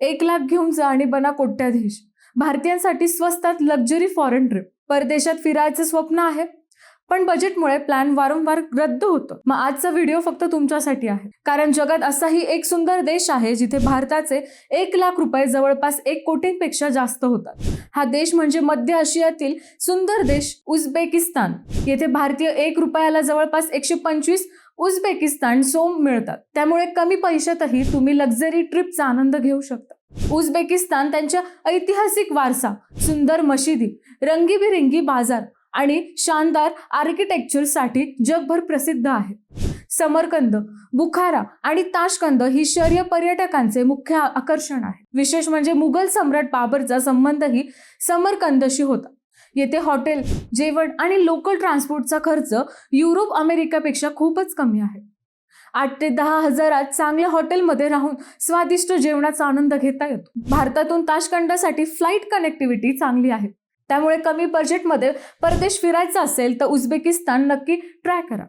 1 लाख घेऊन जा आणि बना कोट्याधीश. भारतीयांसाठी स्वस्तात लक्झरी फॉरेन ट्रिप. परदेशात फिरायचं स्वप्न आहे पण बजेटमुळे प्लॅन वारंवार रद्द होतो. मग आजचा व्हिडिओ फक्त तुमच्यासाठी आहे, कारण जगात असाही एक सुंदर देश आहे जिथे भारताचे 1 लाख रुपये जवळपास 1 कोटींपेक्षा जास्त होतात. हा देश म्हणजे मध्य आशियातील सुंदर देश उझबेकिस्तान. येथे भारतीय 1 रुपयाला जवळपास 125 उझबेकिस्तान सोम मिळतात. त्यामुळे कमी पैशातही तुम्ही लक्झरी ट्रिपचा आनंद घेऊ शकता. उझबेकिस्तान त्यांच्या ऐतिहासिक वारसा, सुंदर मशिदी, रंगीबिरंगी बाजार आणि शानदार आर्किटेक्चरसाठी जगभर प्रसिद्ध आहे. समरकंद, बुखारा आणि ताशकंद ही शहरीय पर्यटकांचे मुख्य आकर्षण आहे. विशेष म्हणजे मुघल सम्राट बाबरचा संबंधही समरकंदशी होता. येथे हॉटेल, जेवण आणि लोकल ट्रान्सपोर्टचा खर्च युरोप अमेरिकेपेक्षा खूपच कमी आहे. 8 ते 10 हजारात चांगल्या हॉटेलमध्ये राहून स्वादिष्ट जेवणाचा आनंद घेता येतो. भारतातून ताशकंदसाठी फ्लाईट कनेक्टिव्हिटी चांगली आहे. त्यामुळे कमी बजेटमध्ये परदेश फिरायचा असेल तर उझबेकिस्तान नक्की ट्राय करा.